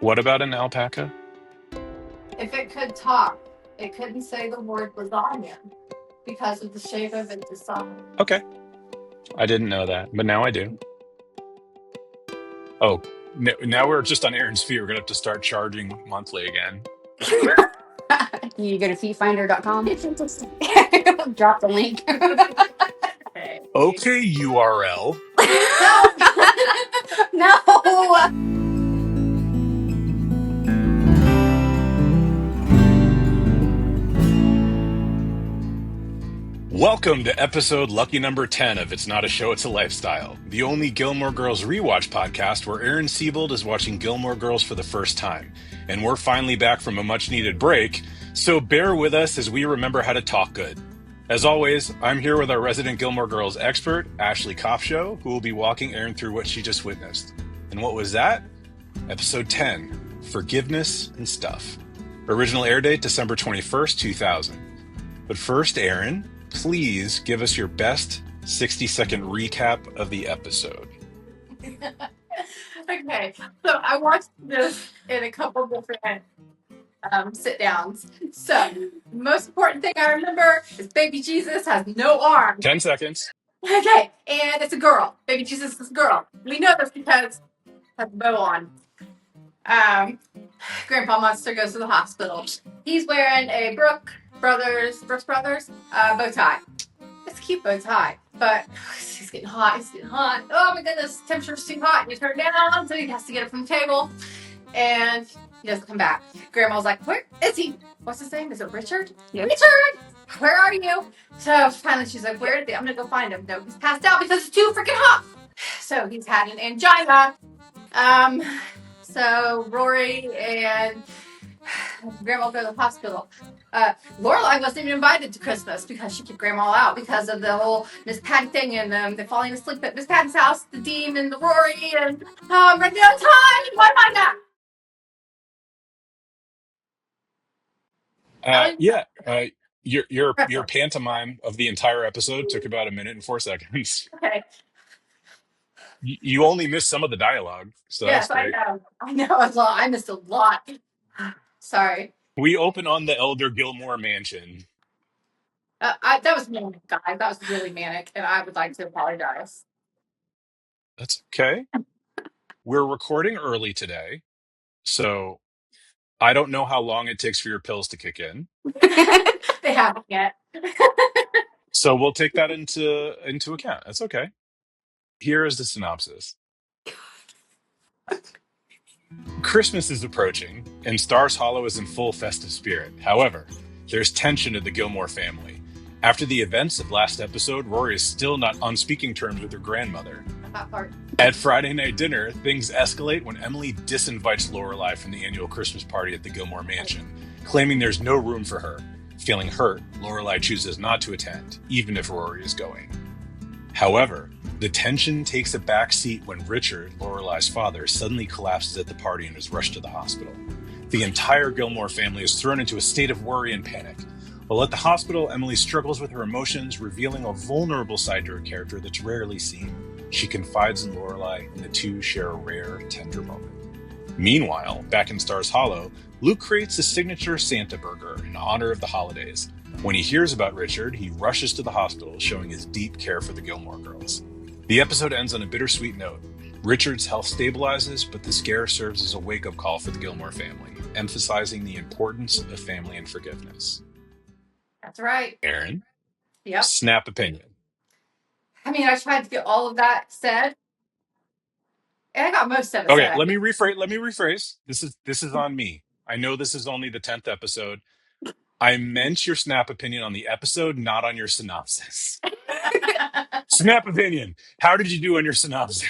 What about an alpaca? If it could talk, it couldn't say the word lasagna because of the shape of its design. Okay, I didn't know that, but now I do. Oh, now we're just on Aaron's feet. We're gonna have to start charging monthly again. You go to feetfinder.com. Drop the link. Okay, URL. No. Welcome to episode lucky number 10 of It's Not a Show, It's a Lifestyle, the only Gilmore Girls rewatch podcast where Erin Siebold is watching Gilmore Girls for the first time. And we're finally back from a much needed break, so bear with us as we remember how to talk good. As always, I'm here with our resident Gilmore Girls expert, Ashley Kopshow, who will be walking Erin through what she just witnessed. And what was that? Episode 10, Forgiveness and Stuff. Original air date December 21st, 2000. But first, Erin, please give us your best 60-second recap of the episode. Okay, so I watched this in a couple different sit downs. So, the most important thing I remember is baby Jesus has no arms. 10 seconds. Okay, and it's a girl. Baby Jesus is a girl. We know this because it has a bow on. Grandpa Monster goes to the hospital. He's wearing a Brooks Brothers bow tie. It's a cute bow tie, but it's getting hot. Oh my goodness, temperature's too hot. And you turn it down, so he has to get it from the table. And he doesn't come back. Grandma's like, where is he? What's his name? Is it Richard? Yep. Richard! Where are you? So finally she's like, where is he? I'm gonna go find him. No, he's passed out because it's too freaking hot. So he's had an angina. So Rory and Grandma go to the hospital. Lorelai wasn't even invited to Christmas because she kicked Grandma out because of the whole Miss Patty thing and they're falling asleep at Miss Patty's house, the Dean and the Rory and running out of time. What am I not? Your pantomime of the entire episode took about 1 minute and 4 seconds. Okay. You only missed some of the dialogue, so Yes, that's great. I know a lot. I missed a lot. Sorry. We open on the Elder Gilmore mansion. That was manic, guys. That was really manic, and I would like to apologize. That's okay. We're recording early today, so I don't know how long it takes for your pills to kick in. They haven't yet. So we'll take that into account. That's okay. Here is the synopsis. Christmas is approaching, and Stars Hollow is in full festive spirit. However, there's tension in the Gilmore family. After the events of last episode, Rory is still not on speaking terms with her grandmother. That part. At Friday night dinner, things escalate when Emily disinvites Lorelai from the annual Christmas party at the Gilmore mansion, claiming there's no room for her. Feeling hurt, Lorelai chooses not to attend, even if Rory is going. However, the tension takes a back seat when Richard, Lorelai's father, suddenly collapses at the party and is rushed to the hospital. The entire Gilmore family is thrown into a state of worry and panic. While at the hospital, Emily struggles with her emotions, revealing a vulnerable side to her character that's rarely seen. She confides in Lorelai, and the two share a rare, tender moment. Meanwhile, back in Stars Hollow, Luke creates a signature Santa burger in honor of the holidays. When he hears about Richard, he rushes to the hospital, showing his deep care for the Gilmore Girls. The episode ends on a bittersweet note. Richard's health stabilizes, but the scare serves as a wake-up call for the Gilmore family, emphasizing the importance of family and forgiveness. That's right. Erin? Yep. Snap opinion. I mean, I tried to get all of that said. And I got most of it Okay, said. let me rephrase. This is on me. I know this is only the 10th episode. I meant your snap opinion on the episode, not on your synopsis. Snap opinion. How did you do on your synopsis?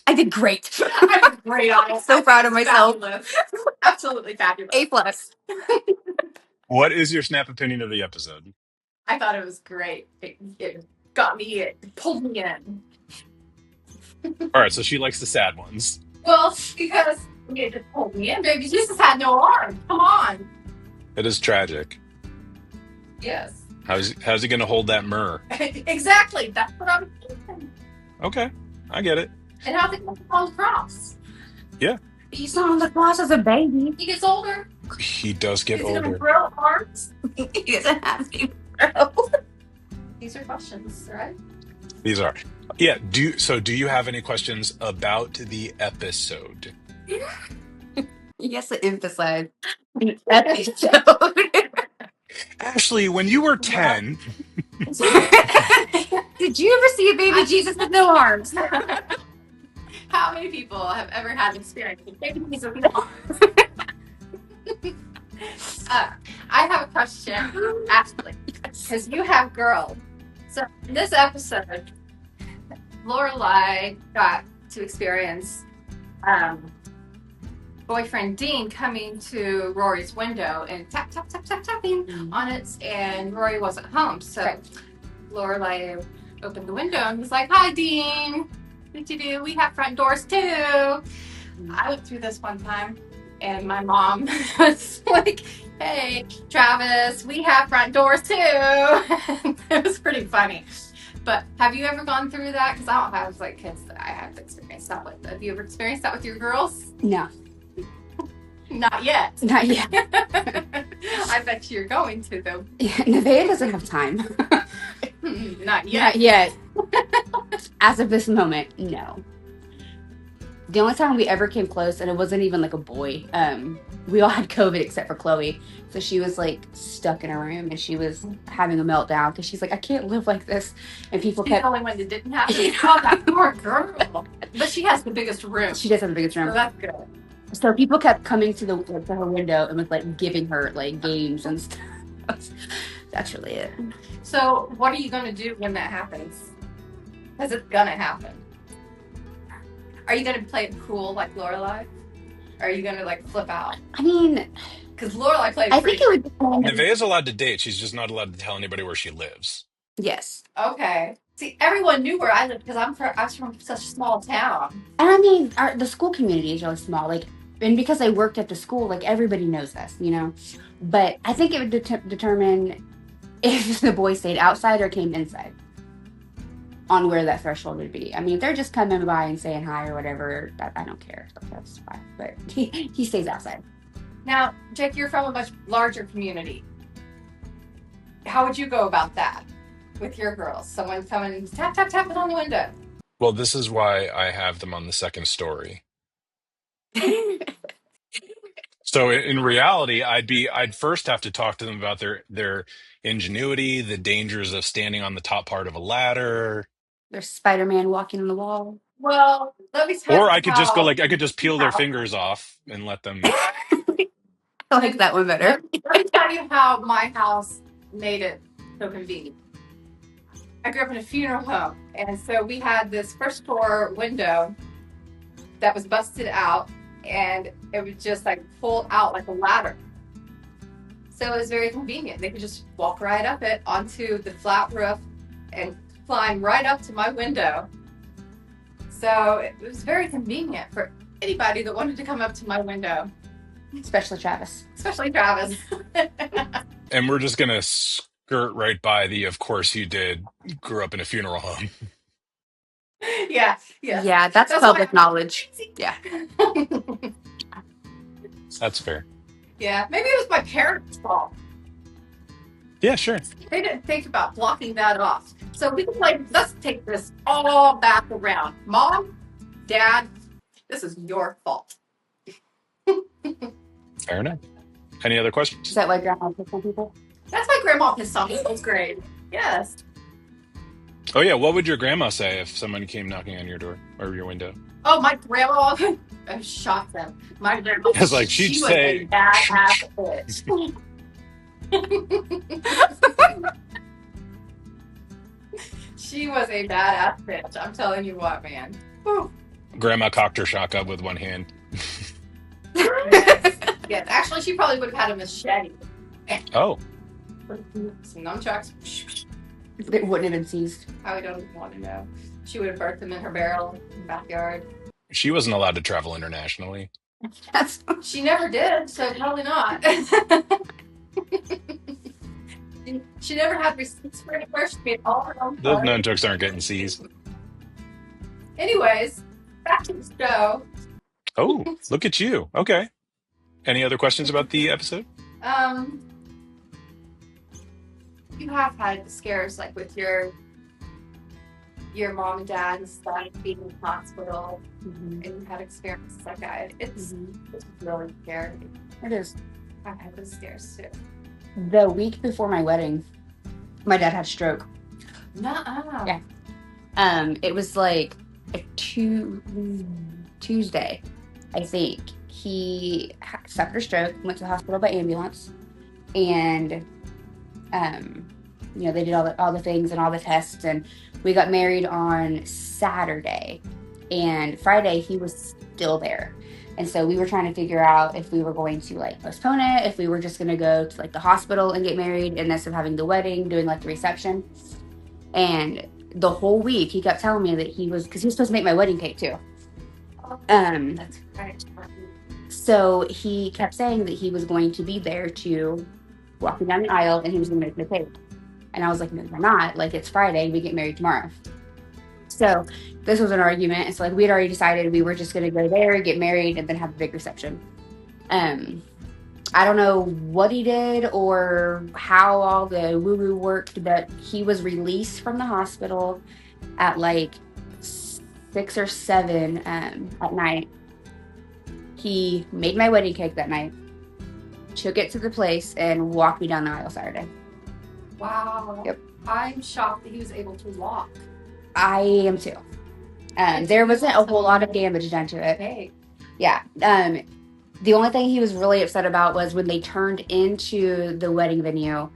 I did great. I was great on it. So proud of myself. Fabulous. Absolutely fabulous. A+. What is your snap opinion of the episode? I thought it was great. It got me, it pulled me in. All right, so she likes the sad ones. Well, because it just pulled me in. Baby Jesus had no arm. Come on. It is tragic. Yes. How's he going to hold that myrrh? Exactly. That's what I'm thinking. Okay, I get it. And how's it going to fall across? Yeah. He's not on the cross as a baby. He gets older. He does get Is he gonna older. grow arms? He doesn't have to grow. These are questions, right? These are. Yeah. Do you have any questions about the episode? Yes, to emphasize an episode. Ashley, when you were 10, Did you ever see a baby Jesus with no arms? How many people have ever had an experience with babies with no arms? I have a question, Ashley, because you have girls. So in this episode, Lorelai got to experience boyfriend Dean coming to Rory's window and tap tap tap tap tapping on it, and Rory wasn't home. So Lorelai opened the window and was like, "Hi, Dean. What do you do? We have front doors too." I went through this one time, and my mom was like, "Hey, Travis, we have front doors too." It was pretty funny. But have you ever gone through that? Because I don't have like kids that I have experienced that with. Have you ever experienced that with your girls? No, Not yet. not yet. I bet you're going to though. Nevaeh doesn't have time. Not yet. Not yet. As of this moment, no. The only time we ever came close, and it wasn't even like a boy, we all had COVID except for Chloe. So she was like stuck in her room and she was having a meltdown because she's like, I can't live like this. And people She's the kept. only one that didn't have it. Oh, that poor girl. But she has the biggest room. She does have the biggest So room. that's good. So people kept coming to her window and was like giving her like games and stuff. That's really it. So what are you going to do when that happens? Because it's going to happen. Are you going to play it cool like Lorelai? Or are you going to like flip out? I mean, Because Lorelai plays I pretty think it would depend. Nevaeh's allowed to date. She's just not allowed to tell anybody where she lives. Yes. Okay. See, everyone knew where I lived because I was from such a small town. And I mean, the school community is really small. Like, and because I worked at the school, like everybody knows us, you know. But I think it would determine if the boy stayed outside or came inside on where that threshold would be. I mean, if they're just coming by and saying hi or whatever, I don't care. That's fine. But he stays outside. Now, Jake, you're from a much larger community. How would you go about that with your girls? Someone coming and tap, tap, tapping on the window. Well, this is why I have them on the second story. So in reality, I'd first have to talk to them about their ingenuity, the dangers of standing on the top part of a ladder. There's Spider-Man walking on the wall. Well, let me tell Or you I could just go how. I could just peel their fingers off and let them. I like that one better. Let me tell you how my house made it so convenient. I grew up in a funeral home, and so we had this first floor window that was busted out, and it would just like pull out like a ladder. So it was very convenient. They could just walk right up it onto the flat roof and climb right up to my window. So it was very convenient for anybody that wanted to come up to my window, Especially Travis. especially Travis. And we're just gonna skirt right by the of course you did grew up in a funeral home. Yeah. Yeah, that's public knowledge. Yeah. That's fair. Yeah, maybe it was my parents' fault. Yeah, sure. They didn't think about blocking that off. So we can like, let's take this all back around. Mom, Dad, this is your fault. Fair enough. Any other Is questions? that why grandma picks on people? That's my grandma pissed off in 8th grade. Yes. Oh yeah, what would your grandma say if someone came knocking on your door or your window? Oh, my grandma, I shocked them. My grandma, It's like she'd she was a say, badass bitch. She was a badass bitch. I'm telling you what, man. Whew. Grandma cocked her shotgun with one hand. Yes, actually, she probably would have had a machete. Oh, Some nunchucks. It wouldn't have been seized. I don't even want to know. She would have burnt them in her barrel in the backyard. she wasn't allowed to travel internationally. That's She never did, so probably not. She never had receipts for anywhere. She made all her own Those clothes. nunchucks aren't getting seized. Anyways, back to the show. Oh, look at you. Okay. Any other questions about the episode? Um, you have had scares like with your mom and dad and stuff being in the hospital, Mm-hmm. and you had experiences like that. It's really scary. It is. I've had those scares too. The week before my wedding, my dad had a stroke. Nuh-uh. Yeah. It was like a Tuesday, I think. He suffered a stroke, went to the hospital by ambulance, and they did all the things and all the tests, and we got married on Saturday, and Friday he was still there. And so we were trying to figure out if we were going to like postpone it, if we were just going to go to like the hospital and get married, and instead of having the wedding, doing like the reception. And the whole week he kept telling me that because he was supposed to make my wedding cake too. That's right. So he kept saying that he was going to be there to walk me down the aisle and he was going to make the cake. And I was like, no, you're not. Like, it's Friday. We get married tomorrow. So this was an argument. And so like we had already decided we were just going to go there, get married, and then have a big reception. I don't know what he did or how all the woo-woo worked, but he was released from the hospital at like 6 or 7 at night. He made my wedding cake that night, took it to the place, and walked me down the aisle Saturday. Wow. Yep. I'm shocked that he was able to walk. I am too. There wasn't a whole lot of damage done to it. Okay. Yeah. The only thing he was really upset about was when they turned into the wedding venue,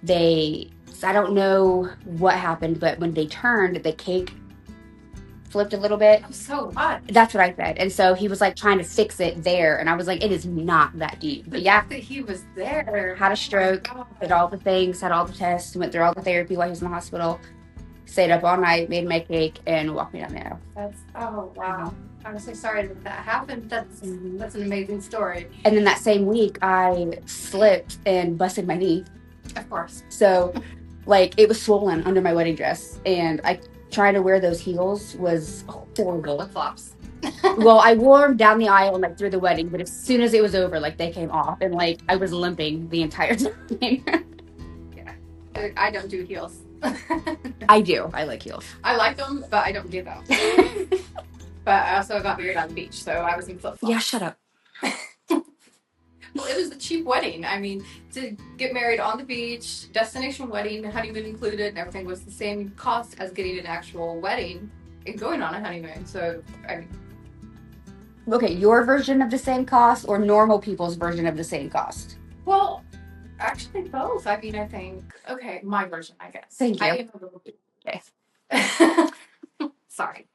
I don't know what happened, but when they turned, the cake flipped a little bit. Oh, so what? That's what I said. And so he was like trying to fix it there. And I was like, it is not that deep. But yeah. That he was there. Had a stroke, did all the things, had all the tests, went through all the therapy while he was in the hospital, stayed up all night, made my cake, and walked me down the aisle. Oh, wow. I'm so sorry that happened. That's an amazing story. And then that same week, I slipped and busted my knee. Of course. So, like, it was swollen under my wedding dress. And trying to wear those heels was horrible. Flip-flops. Well, I wore them down the aisle and like through the wedding, but as soon as it was over, like they came off, and like I was limping the entire time. Yeah, I don't do heels. I do. I like heels. I like them, but I don't do them. But I also got married on the beach, so I was in flip-flops. Yeah, shut up. Well, it was a cheap wedding. I mean, to get married on the beach, destination wedding, honeymoon included, and everything was the same cost as getting an actual wedding and going on a honeymoon. So, I mean, okay, your version of the same cost or normal people's version of the same cost? Well, actually both. I mean, I think, okay, my version, I guess. Thank you. I am a little bit. Okay. Sorry.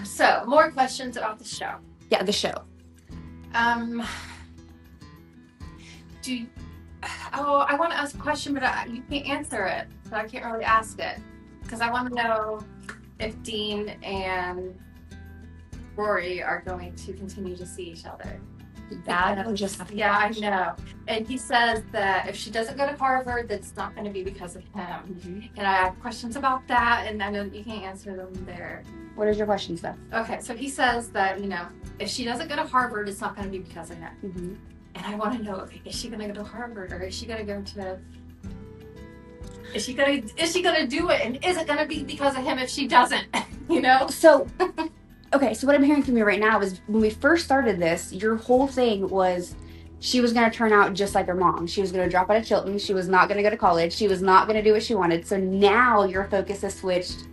So, more questions about the show. Yeah, the show. I want to ask a question, but you can't answer it, so I can't really ask it. Because I want to know if Dean and Rory are going to continue to see each other. That just yeah, I know. And he says that if she doesn't go to Harvard, that's not going to be because of him. Mm-hmm. And I have questions about that, and I know that you can't answer them there. What is your question, Steph? Okay, so he says that, if she doesn't go to Harvard, it's not going to be because of him. Mm-hmm. And I want to know, is she going to go to Harvard, or is she going to go to... Is she going to do it, and is it going to be because of him if she doesn't, So... Okay, so what I'm hearing from you right now is when we first started this, your whole thing was she was going to turn out just like her mom. She was going to drop out of Chilton. She was not going to go to college. She was not going to do what she wanted. So now your focus has switched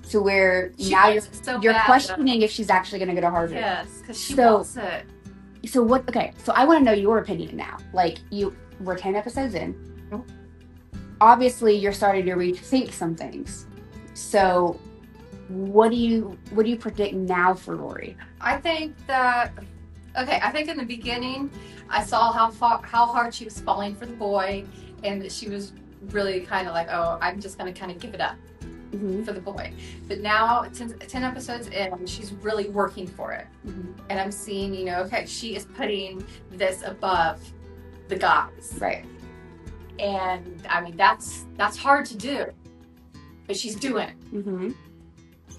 to where now you're questioning if she's actually going to go to Harvard. Yes, because she wants it. So what? Okay, so I want to know your opinion now. Like, we're 10 episodes in. Oh. Obviously, you're starting to rethink some things. So... What do you predict now for Rory? I think that in the beginning I saw how hard she was falling for the boy, and that she was really kind of like, oh, I'm just going to kind of give it up for the boy. But now 10 episodes in, she's really working for it. And I'm seeing, she is putting this above the guys. Right. And I mean, that's hard to do, but she's doing it.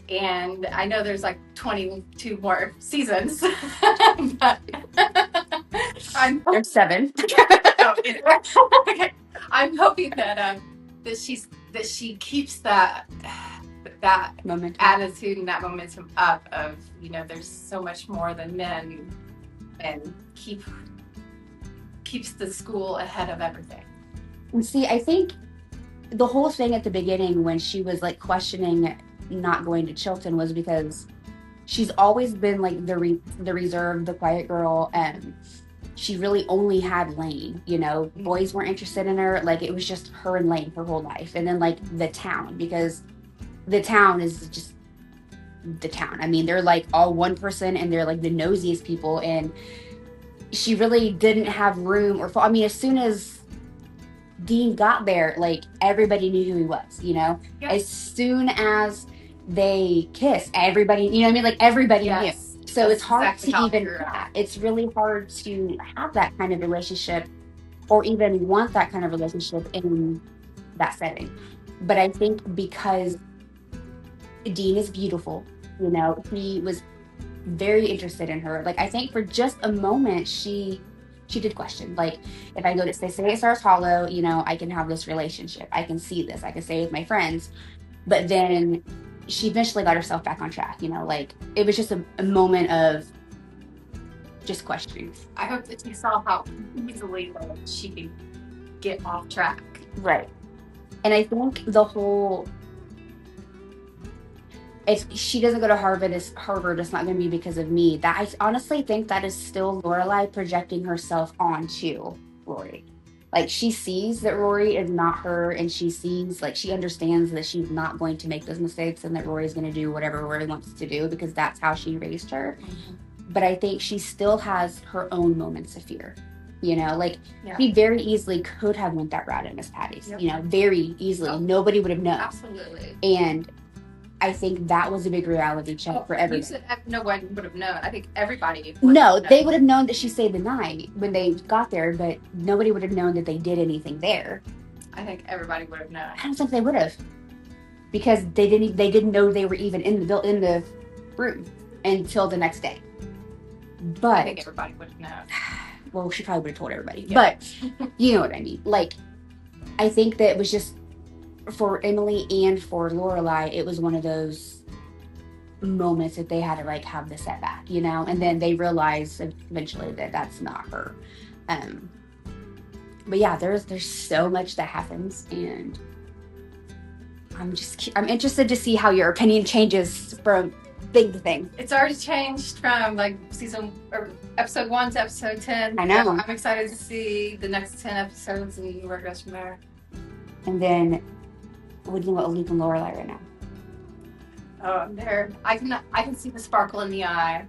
And I know there's like 22 more seasons. But There's 7. okay. I'm hoping that that she keeps that Momentum. attitude and that momentum up of, there's so much more than men, and keeps the school ahead of everything. And see, I think the whole thing at the beginning when she was like questioning not going to Chilton was because she's always been like the reserved, the quiet girl, and she really only had Lane. Boys weren't interested in her. Like, it was just her and Lane her whole life. And then like the town, because the town is just the town. I mean, they're like all one person, and they're like the nosiest people. And she really didn't have room I mean, as soon as Dean got there, like, everybody knew who he was, Yep. As soon as they kissed, everybody, you know what I mean? Like, everybody knew. So That's it's hard exactly to how even, it's really hard to have that kind of relationship or even want that kind of relationship in that setting. But I think because Dean is beautiful, he was very interested in her. Like, I think for just a moment, she did question, like, if I go to say it Stars Hollow, I can have this relationship. I can see this. I can stay with my friends. But then she eventually got herself back on track, like, it was just a moment of just questioning. I hope that she saw how easily she can get off track. Right. And I think the whole, if she doesn't go to Harvard, it's not going to be because of me. That I honestly think that is still Lorelai projecting herself onto Rory. Like, she sees that Rory is not her, and she understands that she's not going to make those mistakes, and that Rory's going to do whatever Rory wants to do because that's how she raised her. Mm-hmm. But I think she still has her own moments of fear. She very easily could have went that route at Miss Patty's. Yep. Very easily. Oh, nobody would have known. Absolutely. And I think that was a big reality check for everyone. You said no one would have known. I think everybody they would have known that she saved the night when they got there, but nobody would have known that they did anything there. I think everybody would have known. I don't think they would have, because they didn't know they were even in the room until the next day. But I think everybody would have known. Well, she probably would have told everybody. Yeah. But you know what I mean. Like, I think that it was just, for Emily and for Lorelai, it was one of those moments that they had to like have the setback, and then they realized eventually that that's not her. But yeah, there's so much that happens, and I'm interested to see how your opinion changes from thing to thing. It's already changed from like episode 1 to episode 10. I know. I'm excited to see the next 10 episodes and where it goes from there. And then, what do you know about Luke and Lorelai right now? Oh, I can see the sparkle in the eye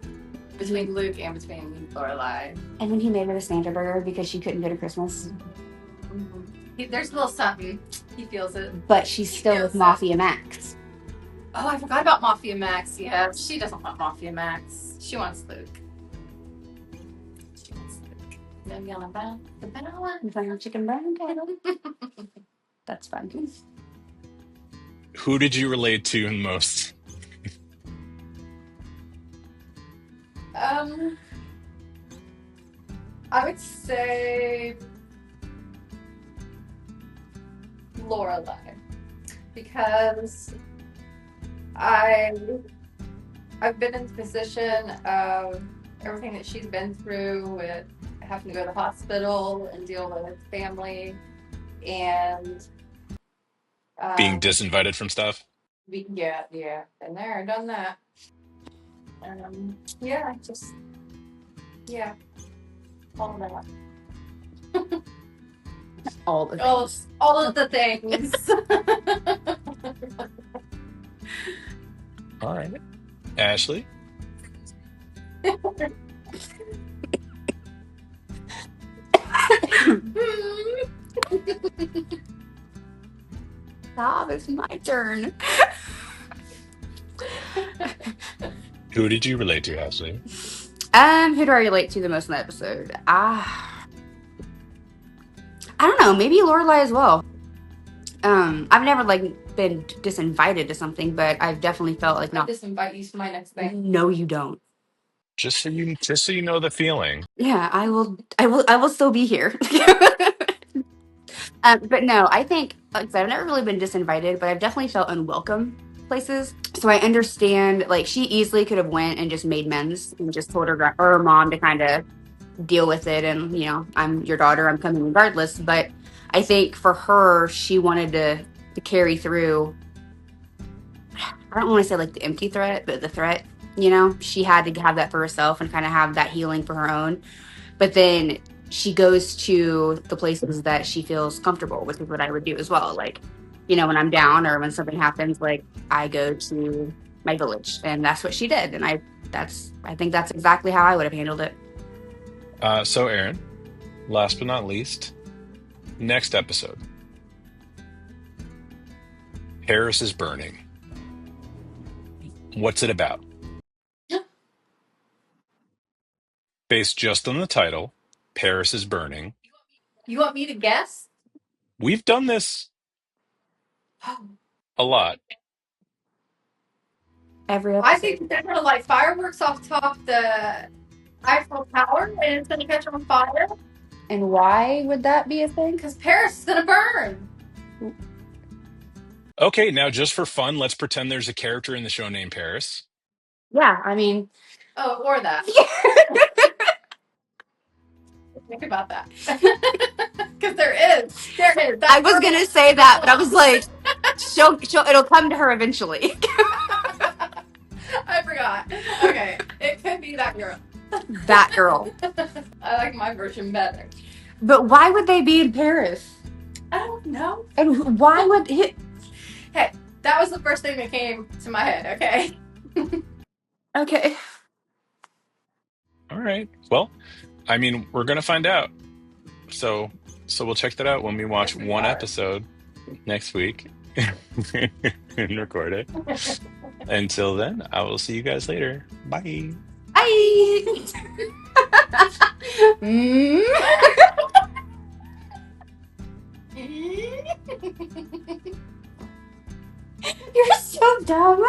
between Luke and between Lorelai. And when he made her the Santa burger because she couldn't go to Christmas. Mm-hmm. There's a little something. He feels it. But she's still with Mafia Max. Oh, I forgot about Mafia Max. Yeah, she doesn't want Mafia Max. She wants Luke. Maybe on the vanilla chicken brown kettle. That's fun. Who did you relate to most? I would say Lorelai, because I've been in the position of everything that she's been through with having to go to the hospital and deal with family and Being disinvited from stuff? Yeah, been there, done that. All of that. All the things. All of the things. All right. Ashley? Stop, it's my turn. Who did you relate to, Ashley? Who do I relate to the most in the episode? I don't know, maybe Lorelai as well. I've never like been disinvited to something, but I've definitely felt like I'll not. just invite you to my next thing. No, you don't. Just so you know the feeling. Yeah, I will. I will still be here. But no, I think like I said, I've never really been disinvited, but I've definitely felt unwelcome places. So I understand. Like she easily could have went and just made amends and just told or her mom to kind of deal with it, and I'm your daughter, I'm coming regardless. But I think for her, she wanted to carry through. I don't want to say like the empty threat, but the threat. She had to have that for herself and kind of have that healing for her own. But then she goes to the places that she feels comfortable, which is what I would do as well. Like, when I'm down or when something happens, like I go to my village, and that's what she did. And I think that's exactly how I would have handled it. So, Erin, last but not least, next episode, Paris is Burning. What's it about? Based just on the title, Paris is Burning. You want me to guess? We've done this a lot. Every I episode. think they're gonna light fireworks off top the Eiffel Tower and it's gonna catch on fire And why would that be a thing? because Paris is gonna burn. Okay, now just for fun, let's pretend there's a character in the show named Paris. Yeah, I mean, Oh, or that. Think about that. Because there is. I was gonna say that, but I was like, it'll come to her eventually. I forgot. Okay, it could be that girl. That girl. I like my version better. But why would they be in Paris? I don't know. And why would it? Hey, that was the first thing that came to my head. Okay. Okay. All right. Well, I mean, we're gonna find out. So, we'll check that out when we watch Yes, we one are. episode next week and record it. Until then, I will see you guys later. Bye. Bye. Mm. You're so dumb.